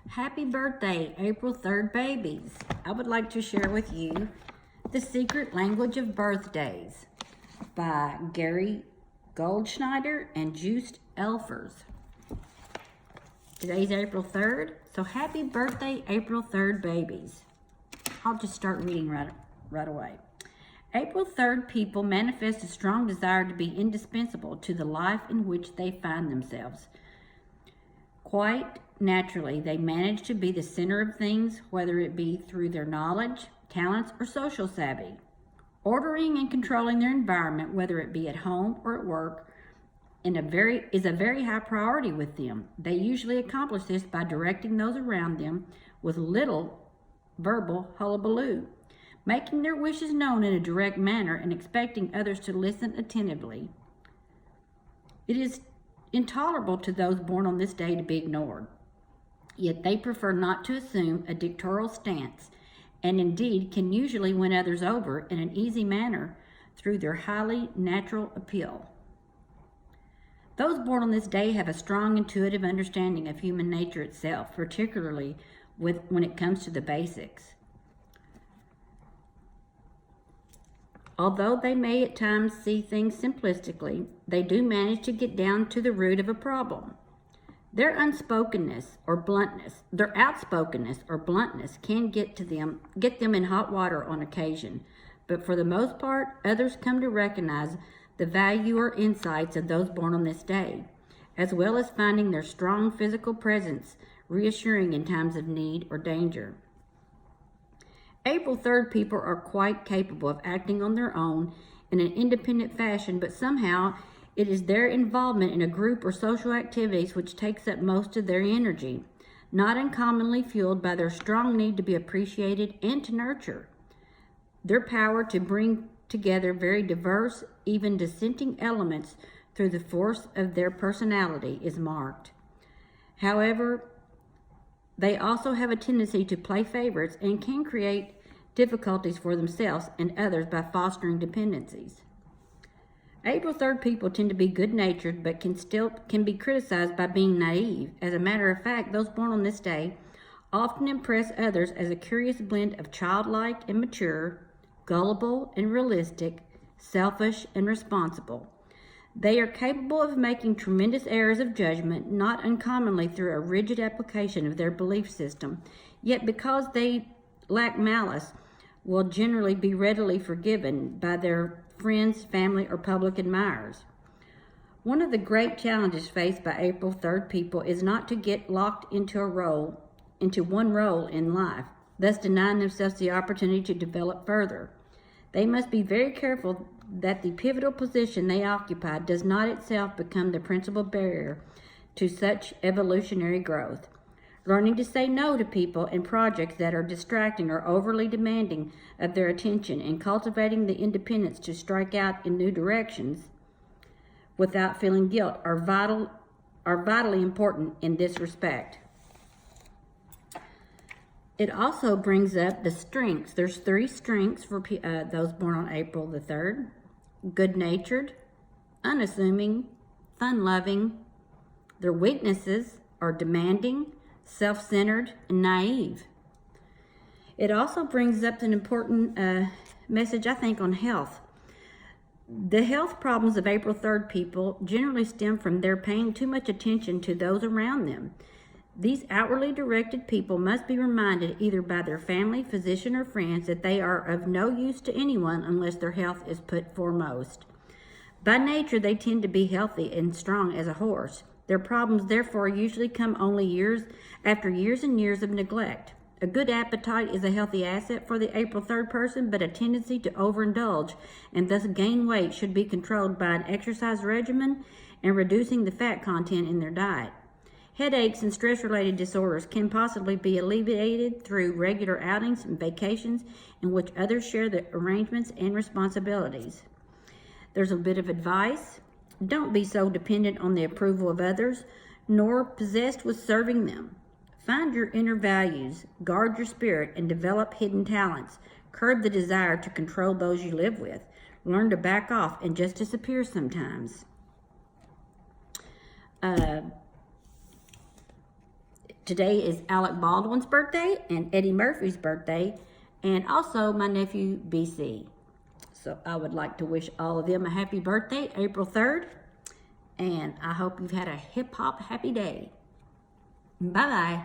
Happy birthday, April 3rd babies. I would like to share with you The Secret Language of Birthdays by Gary Goldschneiger and Joost. Today's April 3rd, so happy birthday, April 3rd babies. I'll just start reading right away. April 3rd people manifest a strong desire to be indispensable to the life in which they find themselves. Quite naturally, they manage to be the center of things, whether it be through their knowledge, talents, or social savvy. Ordering and controlling their environment, whether it be at home or at work, is a very high priority with them. They usually accomplish this by directing those around them with little verbal hullabaloo, making their wishes known in a direct manner and expecting others to listen attentively. It is intolerable to those born on this day to be ignored. Yet they prefer not to assume a dictatorial stance, and indeed can usually win others over in an easy manner through their highly natural appeal. Those born on this day have a strong intuitive understanding of human nature itself, particularly when it comes to the basics. Although they may at times see things simplistically, they do manage to get down to the root of a problem. Their outspokenness or bluntness can get them in hot water on occasion, but for the most part, others come to recognize the value or insights of those born on this day, as well as finding their strong physical presence reassuring in times of need or danger. April 3rd people are quite capable of acting on their own in an independent fashion, but somehow it is their involvement in a group or social activities which takes up most of their energy, not uncommonly fueled by their strong need to be appreciated and to nurture. Their power to bring together very diverse, even dissenting elements through the force of their personality is marked. However, they also have a tendency to play favorites and can create difficulties for themselves and others by fostering dependencies. April 3rd people tend to be good-natured, but can be criticized by being naive. As a matter of fact, those born on this day often impress others as a curious blend of childlike and mature, gullible and realistic, selfish and responsible. They are capable of making tremendous errors of judgment, not uncommonly through a rigid application of their belief system, yet because they lack malice, will generally be readily forgiven by their friends, family, or public admirers. One of the great challenges faced by April 3rd people is not to get locked into one role in life, thus denying themselves the opportunity to develop further. They must be very careful that the pivotal position they occupy does not itself become the principal barrier to such evolutionary growth. Learning to say no to people and projects that are distracting or overly demanding of their attention and cultivating the independence to strike out in new directions without feeling guilt are vitally important in this respect. It also brings up the strengths. There's 3 strengths for those born on April the 3rd. Good-natured, unassuming, fun-loving. Their weaknesses are demanding, self-centered, and naive. It also brings up an important message, I think, on health. The health problems of April 3rd people generally stem from their paying too much attention to those around them. These outwardly directed people must be reminded either by their family, physician, or friends that they are of no use to anyone unless their health is put foremost. By nature, they tend to be healthy and strong as a horse. Their problems, therefore, usually come only after years and years of neglect. A good appetite is a healthy asset for the April 3rd person, but a tendency to overindulge and thus gain weight should be controlled by an exercise regimen and reducing the fat content in their diet. Headaches and stress-related disorders can possibly be alleviated through regular outings and vacations in which others share the arrangements and responsibilities. There's a bit of advice. Don't be so dependent on the approval of others, nor possessed with serving them. Find your inner values, guard your spirit, and develop hidden talents. Curb the desire to control those you live with. Learn to back off and just disappear sometimes. Today is Alec Baldwin's birthday and Eddie Murphy's birthday, and also my nephew BC. So I would like to wish all of them a happy birthday, April 3rd, and I hope you've had a hip-hop happy day. Bye-bye.